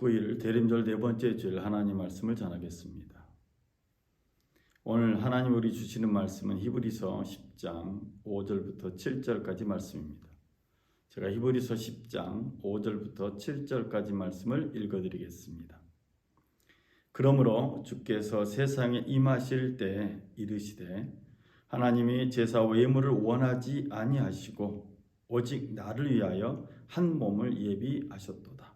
19일 대림절 네 번째 주일 하나님 말씀을 전하겠습니다. 오늘 하나님 우리 주시는 말씀은 히브리서 10장 5절부터 7절까지 말씀입니다. 제가 히브리서 10장 5절부터 7절까지 말씀을 읽어드리겠습니다. 그러므로 주께서 세상에 임하실 때 이르시되 하나님이 제사와 예물을 원하지 아니하시고 오직 나를 위하여 한 몸을 예비하셨도다.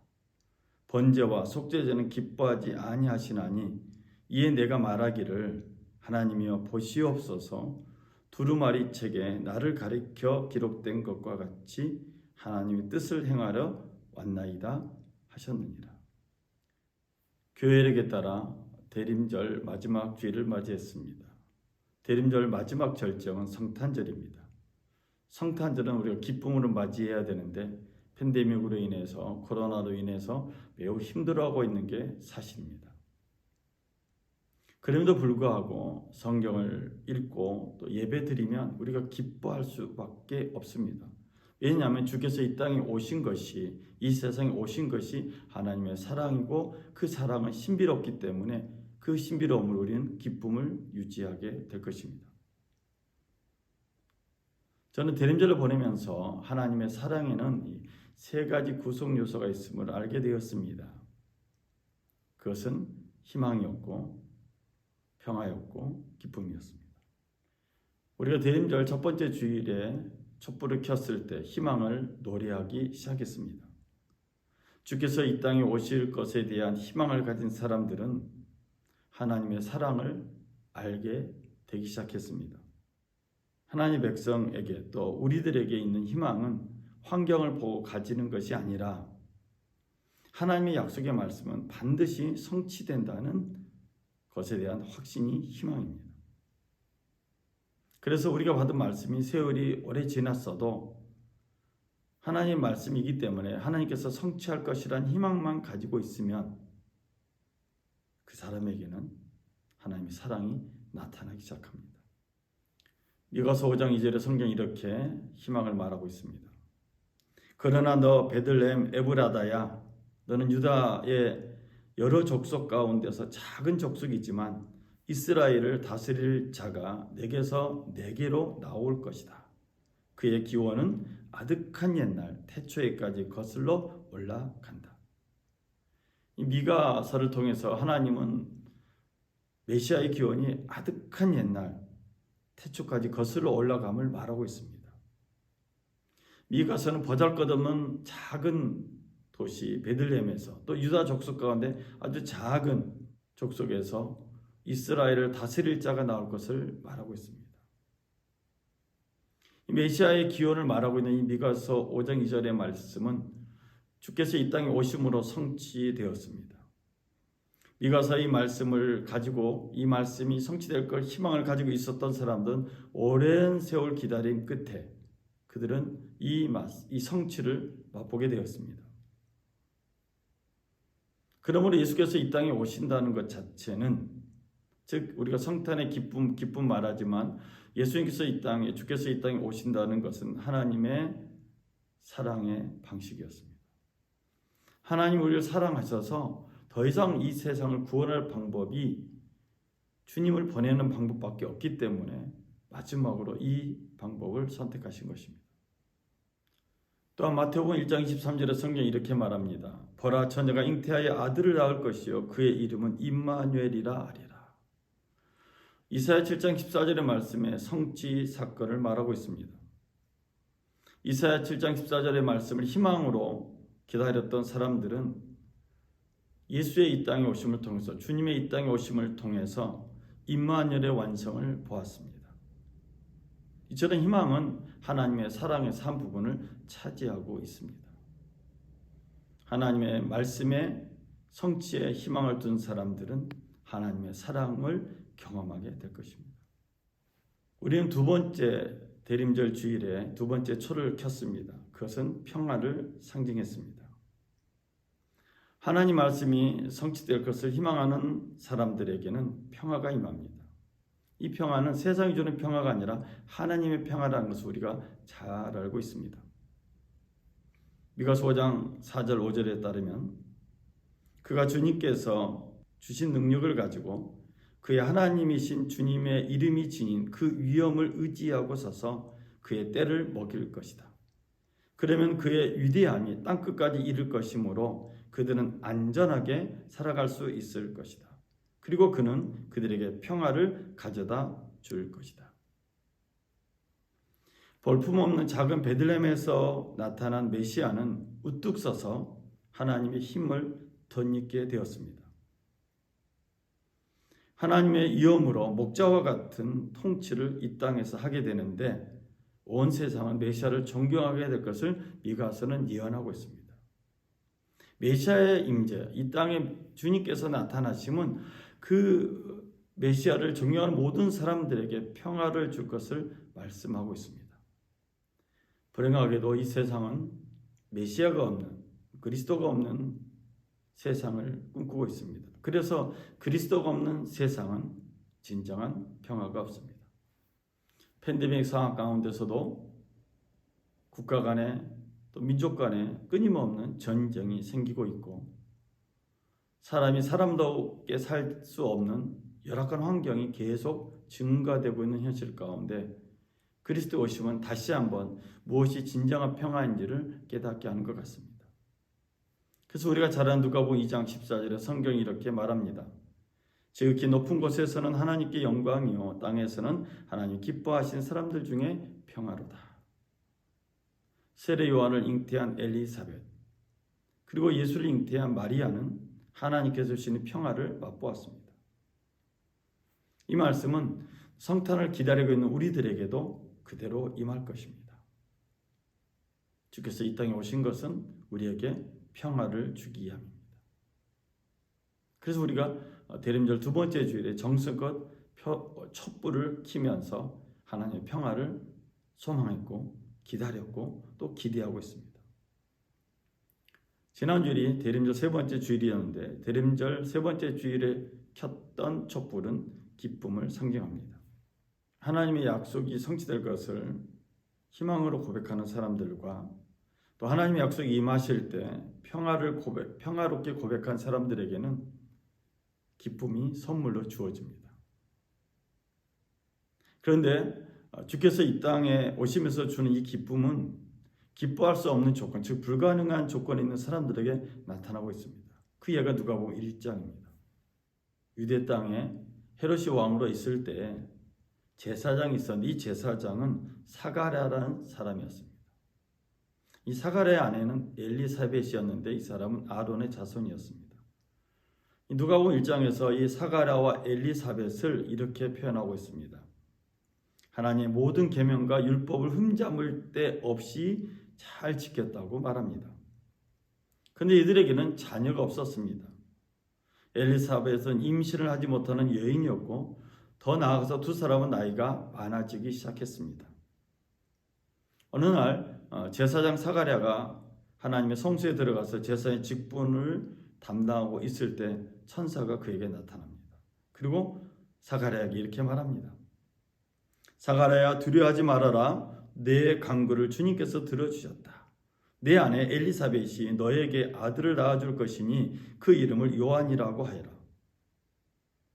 번제와 속죄제는 기뻐하지 아니하시나니 이에 내가 말하기를 하나님이여 보시옵소서 두루마리 책에 나를 가리켜 기록된 것과 같이 하나님의 뜻을 행하려 왔나이다 하셨느니라. 교회력에 따라 대림절 마지막 주일을 맞이했습니다. 대림절 마지막 절정은 성탄절입니다. 성탄절은 우리가 기쁨으로 맞이해야 되는데 팬데믹으로 인해서 코로나로 인해서 매우 힘들어하고 있는 게 사실입니다. 그럼에도 불구하고 성경을 읽고 또 예배드리면 우리가 기뻐할 수밖에 없습니다. 왜냐하면 주께서 이 땅에 오신 것이, 이 세상에 오신 것이 하나님의 사랑이고 그 사랑은 신비롭기 때문에 그 신비로움을 우리는 기쁨을 유지하게 될 것입니다. 저는 대림절을 보내면서 하나님의 사랑에는 세 가지 구성 요소가 있음을 알게 되었습니다. 그것은 희망이었고 평화였고 기쁨이었습니다. 우리가 대림절 첫 번째 주일에 촛불을 켰을 때 희망을 노래하기 시작했습니다. 주께서 이 땅에 오실 것에 대한 희망을 가진 사람들은 하나님의 사랑을 알게 되기 시작했습니다. 하나님 백성에게 또 우리들에게 있는 희망은 환경을 보고 가지는 것이 아니라 하나님의 약속의 말씀은 반드시 성취된다는 것에 대한 확신이 희망입니다. 그래서 우리가 받은 말씀이 세월이 오래 지났어도 하나님의 말씀이기 때문에 하나님께서 성취할 것이란 희망만 가지고 있으면 그 사람에게는 하나님의 사랑이 나타나기 시작합니다. 미가서 5장 2절에 성경이 이렇게 희망을 말하고 있습니다. 그러나 너 베들레헴 에브라다야, 너는 유다의 여러 족속 가운데서 작은 족속이지만 이스라엘을 다스릴 자가 내게서 내게로 나올 것이다. 그의 기원은 아득한 옛날 태초에까지 거슬러 올라간다. 이 미가서를 통해서 하나님은 메시아의 기원이 아득한 옛날 태초까지 거슬러 올라감을 말하고 있습니다. 미가서는 보잘것없는 작은 도시 베들레헴에서 또 유다 족속 가운데 아주 작은 족속에서 이스라엘을 다스릴 자가 나올 것을 말하고 있습니다. 이 메시아의 기원을 말하고 있는 이 미가서 5장 2절의 말씀은 주께서 이 땅에 오심으로 성취되었습니다. 미가서의 말씀을 가지고 이 말씀이 성취될 걸 희망을 가지고 있었던 사람들은 오랜 세월 기다림 끝에 그들은 이 성취를 맛보게 되었습니다. 그러므로 예수께서 이 땅에 오신다는 것 자체는, 즉 우리가 성탄의 기쁨 말하지만 예수님께서 이 땅에, 주께서 이 땅에 오신다는 것은 하나님의 사랑의 방식이었습니다. 하나님 우리를 사랑하셔서 더 이상 이 세상을 구원할 방법이 주님을 보내는 방법밖에 없기 때문에 마지막으로 이 방법을 선택하신 것입니다. 또한 마태복음 1장 23절에 성경이 이렇게 말합니다. 보라, 처녀가 잉태하여 아들을 낳을 것이요 그의 이름은 임마누엘이라 하리라. 이사야 7장 14절의 말씀에 성취 사건을 말하고 있습니다. 이사야 7장 14절의 말씀을 희망으로 기다렸던 사람들은 예수의 이 땅에 오심을 통해서, 주님의 이 땅에 오심을 통해서 임마누엘의 완성을 보았습니다. 이처럼 희망은 하나님의 사랑의 한 부분을 차지하고 있습니다. 하나님의 말씀에 성취에 희망을 둔 사람들은 하나님의 사랑을 경험하게 될 것입니다. 우리는 두 번째 대림절 주일에 두 번째 초를 켰습니다. 그것은 평화를 상징했습니다. 하나님 말씀이 성취될 것을 희망하는 사람들에게는 평화가 임합니다. 이 평화는 세상이 주는 평화가 아니라 하나님의 평화라는 것을 우리가 잘 알고 있습니다. 미가서 5장 4절 5절에 따르면 그가 주님께서 주신 능력을 가지고 그의 하나님이신 주님의 이름이 지닌 그 위엄을 의지하고 서서 그의 때를 먹일 것이다. 그러면 그의 위대함이 땅끝까지 이를 것이므로 그들은 안전하게 살아갈 수 있을 것이다. 그리고 그는 그들에게 평화를 가져다 줄 것이다. 볼품없는 작은 베들레헴에서 나타난 메시아는 우뚝 서서 하나님의 힘을 덧입게 되었습니다. 하나님의 위엄으로 목자와 같은 통치를 이 땅에서 하게 되는데 온 세상은 메시아를 존경하게 될 것을 미가서는 예언하고 있습니다. 메시아의 임재, 이 땅에 주님께서 나타나심은 그 메시아를 존경하는 모든 사람들에게 평화를 줄 것을 말씀하고 있습니다. 불행하게도 이 세상은 메시아가 없는, 그리스도가 없는 세상을 꿈꾸고 있습니다. 그래서 그리스도가 없는 세상은 진정한 평화가 없습니다. 팬데믹 상황 가운데서도 국가 간에 또 민족 간에 끊임없는 전쟁이 생기고 있고 사람이 사람답게 살 수 없는 열악한 환경이 계속 증가되고 있는 현실 가운데 그리스도 오심은 다시 한번 무엇이 진정한 평화인지를 깨닫게 하는 것 같습니다. 그래서 우리가 잘 아는 누가복음 2장 14절에 성경이 이렇게 말합니다. 지극히 높은 곳에서는 하나님께 영광이요 땅에서는 하나님 기뻐하신 사람들 중에 평화로다. 세례 요한을 잉태한 엘리사벳 그리고 예수를 잉태한 마리아는 하나님께서 주시는 평화를 맛보았습니다. 이 말씀은 성탄을 기다리고 있는 우리들에게도 그대로 임할 것입니다. 주께서 이 땅에 오신 것은 우리에게 평화를 주기 위함입니다. 그래서 우리가 대림절 두 번째 주일에 정성껏 촛불을 켜면서 하나님의 평화를 소망했고 기다렸고 또 기대하고 있습니다. 지난 주일이 대림절 세 번째 주일이었는데 대림절 세 번째 주일에 켰던 촛불은 기쁨을 상징합니다. 하나님의 약속이 성취될 것을 희망으로 고백하는 사람들과 또 하나님의 약속이 임하실 때 평화롭게 고백한 사람들에게는 기쁨이 선물로 주어집니다. 그런데 주께서 이 땅에 오시면서 주는 이 기쁨은 기뻐할 수 없는 조건, 즉 불가능한 조건에 있는 사람들에게 나타나고 있습니다. 그 예가 누가복음 1장입니다. 유대 땅에 헤롯이 왕으로 있을 때 제사장이 있었는데 이 제사장은 사가랴라는 사람이었습니다. 이 사가랴의 아내는 엘리사벳이었는데 이 사람은 아론의 자손이었습니다. 누가복음 1장에서 이 사가랴와 엘리사벳을 이렇게 표현하고 있습니다. 하나님의 모든 계명과 율법을 흠잡을 데 없이 잘 지켰다고 말합니다. 그런데 이들에게는 자녀가 없었습니다. 엘리사벳은 임신을 하지 못하는 여인이었고 더 나아가서 두 사람은 나이가 많아지기 시작했습니다. 어느 날 제사장 사가랴가 하나님의 성소에 들어가서 제사의 직분을 담당하고 있을 때 천사가 그에게 나타납니다. 그리고 사가랴에게 이렇게 말합니다. 사가랴야 두려워하지 말아라. 내 간구를 주님께서 들어주셨다. 내 아내 엘리사벳이 너에게 아들을 낳아줄 것이니 그 이름을 요한이라고 하여라.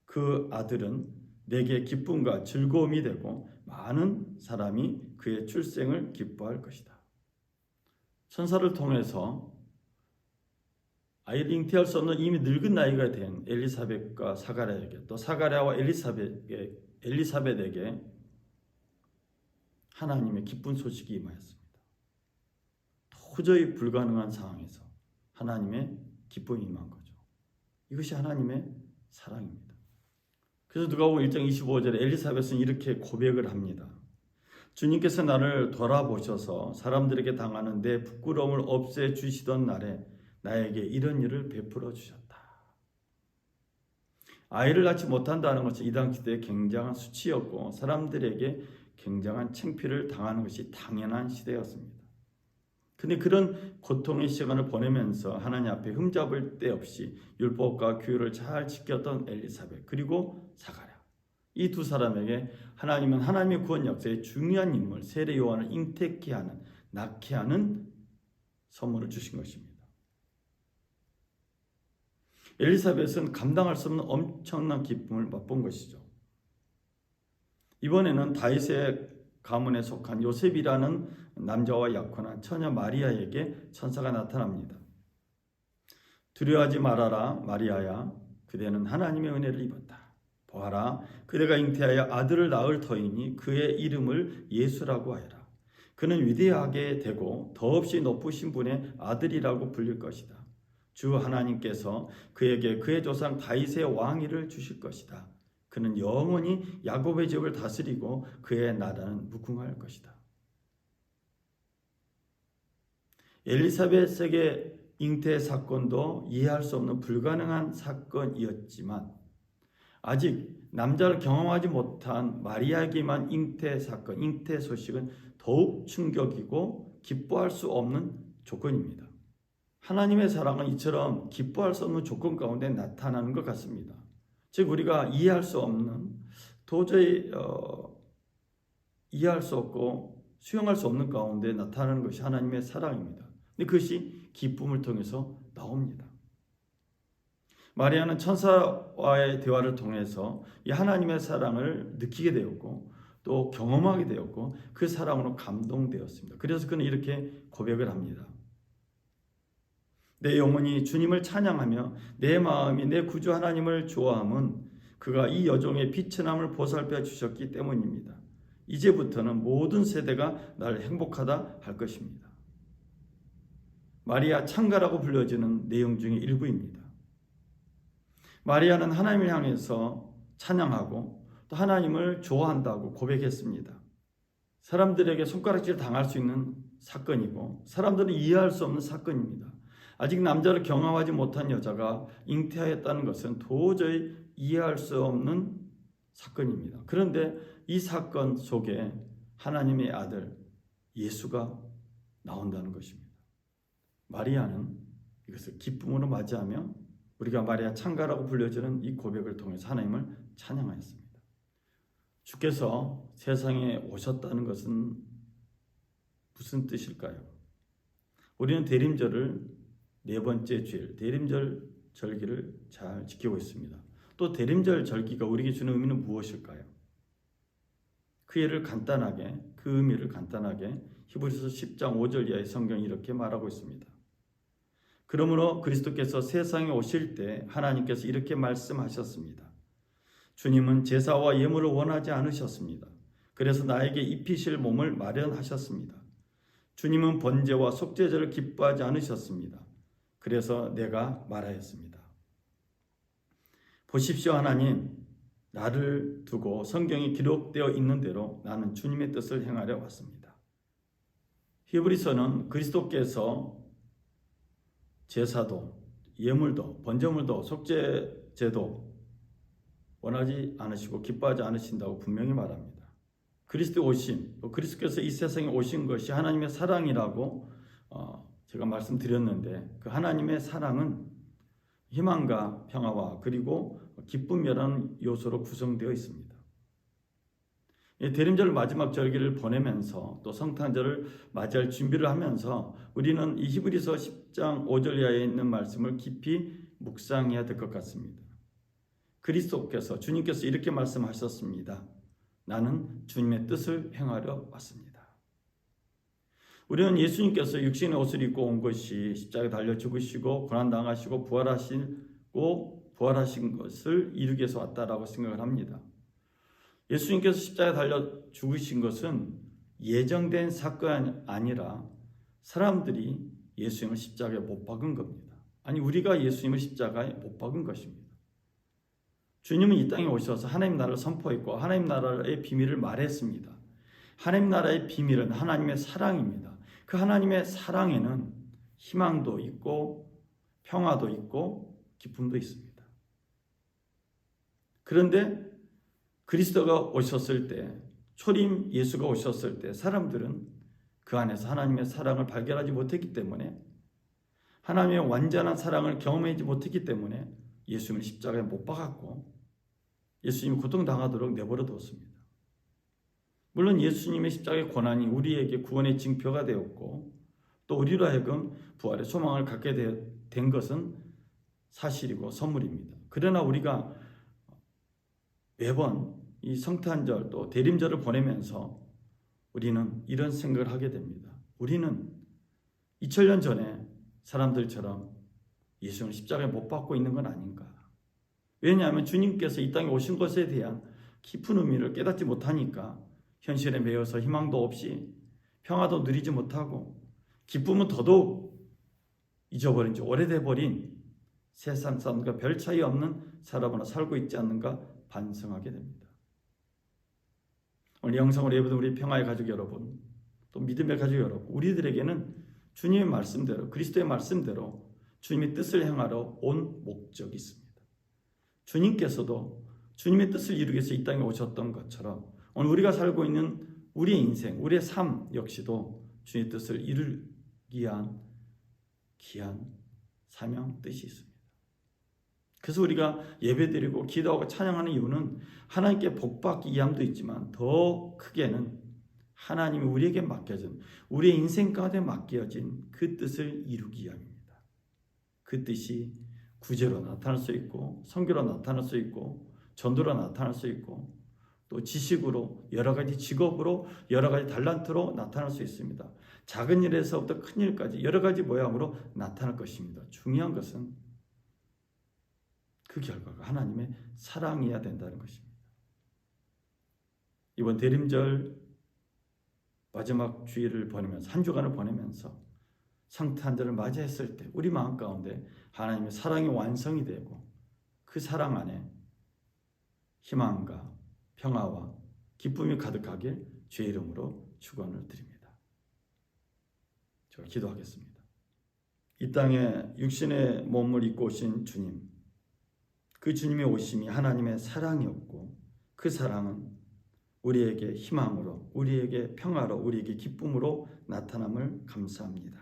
그 아들은 내게 기쁨과 즐거움이 되고 많은 사람이 그의 출생을 기뻐할 것이다. 천사를 통해서 아이를 잉태할 수 없는 이미 늙은 나이가 된 엘리사벳과 사가랴에게 또 사가랴와 엘리사벳에게 하나님의 기쁜 소식이 임하였습니다. 도저히 불가능한 상황에서 하나님의 기쁨이 임한 거죠. 이것이 하나님의 사랑입니다. 그래서 누가복음 1장 25절에 엘리사벳은 이렇게 고백을 합니다. 주님께서 나를 돌아보셔서 사람들에게 당하는 내 부끄러움을 없애주시던 날에 나에게 이런 일을 베풀어 주셨다. 아이를 낳지 못한다는 것이 이 당시에 굉장한 수치였고 사람들에게 굉장한 창피를 당하는 것이 당연한 시대였습니다. 근데 그런 고통의 시간을 보내면서 하나님 앞에 흠잡을 데 없이 율법과 규율을 잘 지켰던 엘리사벳 그리고 사가랴 이 두 사람에게 하나님은 하나님의 구원 역사의 중요한 인물 세례 요한을 잉태케 하는 낳게 하는 선물을 주신 것입니다. 엘리사벳은 감당할 수 없는 엄청난 기쁨을 맛본 것이죠. 이번에는 다윗의 가문에 속한 요셉이라는 남자와 약혼한 처녀 마리아에게 천사가 나타납니다. 두려워하지 말아라 마리아야, 그대는 하나님의 은혜를 입었다. 보아라, 그대가 잉태하여 아들을 낳을 터이니 그의 이름을 예수라고 하여라. 그는 위대하게 되고 더없이 높으신 분의 아들이라고 불릴 것이다. 주 하나님께서 그에게 그의 조상 다윗의 왕위를 주실 것이다. 그는 영원히 야곱의 집을 다스리고 그의 나라는 무궁할 것이다. 엘리사벳에게 잉태 사건도 이해할 수 없는 불가능한 사건이었지만 아직 남자를 경험하지 못한 마리아에게만 잉태 사건, 잉태 소식은 더욱 충격이고 기뻐할 수 없는 조건입니다. 하나님의 사랑은 이처럼 기뻐할 수 없는 조건 가운데 나타나는 것 같습니다. 즉 우리가 이해할 수 없는, 도저히 이해할 수 없고 수용할 수 없는 가운데 나타나는 것이 하나님의 사랑입니다. 근데 그것이 기쁨을 통해서 나옵니다. 마리아는 천사와의 대화를 통해서 이 하나님의 사랑을 느끼게 되었고 또 경험하게 되었고 그 사랑으로 감동되었습니다. 그래서 그는 이렇게 고백을 합니다. 내 영혼이 주님을 찬양하며 내 마음이 내 구주 하나님을 좋아함은 그가 이 여종의 비천함을 보살펴 주셨기 때문입니다. 이제부터는 모든 세대가 날 행복하다 할 것입니다. 마리아 창가라고 불려지는 내용 중의 일부입니다. 마리아는 하나님을 향해서 찬양하고 또 하나님을 좋아한다고 고백했습니다. 사람들에게 손가락질 당할 수 있는 사건이고 사람들은 이해할 수 없는 사건입니다. 아직 남자를 경험하지 못한 여자가 잉태하였다는 것은 도저히 이해할 수 없는 사건입니다. 그런데 이 사건 속에 하나님의 아들 예수가 나온다는 것입니다. 마리아는 이것을 기쁨으로 맞이하며 우리가 마리아 창가라고 불려지는 이 고백을 통해서 하나님을 찬양하였습니다. 주께서 세상에 오셨다는 것은 무슨 뜻일까요? 우리는 대림절을 네 번째 주일 대림절 절기를 잘 지키고 있습니다. 또 대림절 절기가 우리에게 주는 의미는 무엇일까요? 그 의미를 간단하게 히브리서 10장 5절 이하의 성경이 이렇게 말하고 있습니다. 그러므로 그리스도께서 세상에 오실 때 하나님께서 이렇게 말씀하셨습니다. 주님은 제사와 예물을 원하지 않으셨습니다. 그래서 나에게 입히실 몸을 마련하셨습니다. 주님은 번제와 속죄제를 기뻐하지 않으셨습니다. 그래서 내가 말하였습니다. 보십시오 하나님, 나를 두고 성경에 기록되어 있는 대로 나는 주님의 뜻을 행하려 왔습니다. 히브리서는 그리스도께서 제사도, 예물도, 번제물도, 속죄제도 원하지 않으시고 기뻐하지 않으신다고 분명히 말합니다. 그리스도의 오심, 그리스도께서 이 세상에 오신 것이 하나님의 사랑이라고 제가 말씀드렸는데 그 하나님의 사랑은 희망과 평화와 그리고 기쁨이라는 요소로 구성되어 있습니다. 대림절 마지막 절기를 보내면서 또 성탄절을 맞이할 준비를 하면서 우리는 이 히브리서 10장 5절 이하에 있는 말씀을 깊이 묵상해야 될 것 같습니다. 그리스도께서 주님께서 이렇게 말씀하셨습니다. 나는 주님의 뜻을 행하려 왔습니다. 우리는 예수님께서 육신의 옷을 입고 온 것이 십자가에 달려 죽으시고 고난당하시고 부활하신 것을 이루기 위해서 왔다라고 생각을 합니다. 예수님께서 십자가에 달려 죽으신 것은 예정된 사건이 아니라 사람들이 예수님을 십자가에 못 박은 겁니다. 아니 우리가 예수님을 십자가에 못 박은 것입니다. 주님은 이 땅에 오셔서 하나님 나라를 선포했고 하나님 나라의 비밀을 말했습니다. 하나님 나라의 비밀은 하나님의 사랑입니다. 그 하나님의 사랑에는 희망도 있고 평화도 있고 기쁨도 있습니다. 그런데 그리스도가 오셨을 때, 초림 예수가 오셨을 때 사람들은 그 안에서 하나님의 사랑을 발견하지 못했기 때문에 하나님의 완전한 사랑을 경험하지 못했기 때문에 예수님을 십자가에 못 박았고 예수님이 고통당하도록 내버려 두었습니다. 물론 예수님의 십자가의 고난이 우리에게 구원의 징표가 되었고 또 우리로 하여금 부활의 소망을 갖게 된 것은 사실이고 선물입니다. 그러나 우리가 매번 이 성탄절 또 대림절을 보내면서 우리는 이런 생각을 하게 됩니다. 우리는 2000년 전에 사람들처럼 예수님을 십자가에 못 박고 있는 건 아닌가. 왜냐하면 주님께서 이 땅에 오신 것에 대한 깊은 의미를 깨닫지 못하니까 현실에 매여서 희망도 없이 평화도 누리지 못하고 기쁨은 더더욱 잊어버린 지 오래돼 버린 세상 사람과 별 차이 없는 사람으로 살고 있지 않는가 반성하게 됩니다. 오늘 영상을 예배드린 우리 평화의 가족 여러분, 또 믿음의 가족 여러분, 우리들에게는 주님의 말씀대로, 그리스도의 말씀대로 주님의 뜻을 행하러 온 목적이 있습니다. 주님께서도 주님의 뜻을 이루기 위해서 이 땅에 오셨던 것처럼 오늘 우리가 살고 있는 우리의 인생, 우리의 삶 역시도 주님의 뜻을 이루기 위한 귀한 사명, 뜻이 있습니다. 그래서 우리가 예배드리고 기도하고 찬양하는 이유는 하나님께 복받기 위함도 있지만 더 크게는 하나님이 우리에게 맡겨진, 우리의 인생 가운데 맡겨진 그 뜻을 이루기 위함입니다. 그 뜻이 구제로 나타날 수 있고 선교로 나타날 수 있고 전도로 나타날 수 있고 또 지식으로 여러 가지 직업으로 여러 가지 달란트로 나타날 수 있습니다. 작은 일에서부터 큰 일까지 여러 가지 모양으로 나타날 것입니다. 중요한 것은 그 결과가 하나님의 사랑이어야 된다는 것입니다. 이번 대림절 마지막 주일을 보내면서 한 주간을 보내면서 성탄절을 맞이했을 때 우리 마음 가운데 하나님의 사랑이 완성이 되고 그 사랑 안에 희망과 평화와 기쁨이 가득하길 주의 이름으로 축원을 드립니다. 제가 기도하겠습니다. 이 땅에 육신의 몸을 입고 오신 주님, 그 주님의 오심이 하나님의 사랑이었고 그 사랑은 우리에게 희망으로, 우리에게 평화로, 우리에게 기쁨으로 나타남을 감사합니다.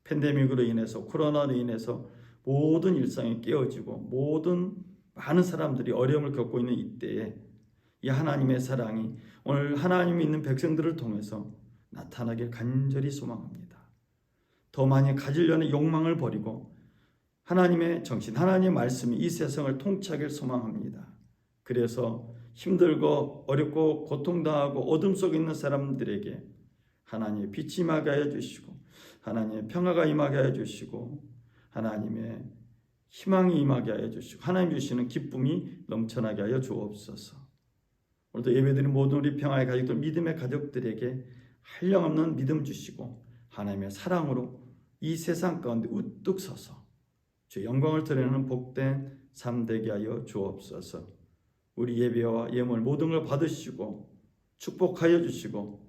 팬데믹으로 인해서, 코로나로 인해서 모든 일상이 깨어지고 모든 많은 사람들이 어려움을 겪고 있는 이때에 이 하나님의 사랑이 오늘 하나님이 있는 백성들을 통해서 나타나길 간절히 소망합니다. 더 많이 가지려는 욕망을 버리고 하나님의 정신, 하나님의 말씀이 이 세상을 통치하길 소망합니다. 그래서 힘들고 어렵고 고통당하고 어둠 속에 있는 사람들에게 하나님의 빛이 임하게 하여 주시고 하나님의 평화가 임하게 하여 주시고 하나님의 희망이 임하게 하여 주시고 하나님 주시는 기쁨이 넘쳐나게 하여 주옵소서. 오늘도 예배드린 모든 우리 평화의 가족들, 믿음의 가족들에게 한량없는 믿음 주시고 하나님의 사랑으로 이 세상 가운데 우뚝 서서 주의 영광을 드러내는 복된 삶 되게 하여 주옵소서. 우리 예배와 예물 모든 걸 받으시고 축복하여 주시고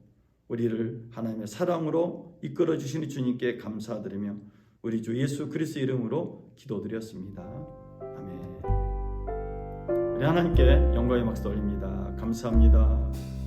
우리를 하나님의 사랑으로 이끌어 주시는 주님께 감사드리며 우리 주 예수 그리스도 이름으로 기도드렸습니다. 아멘. 우리 하나님께 영광의 박수 올립니다. 감사합니다.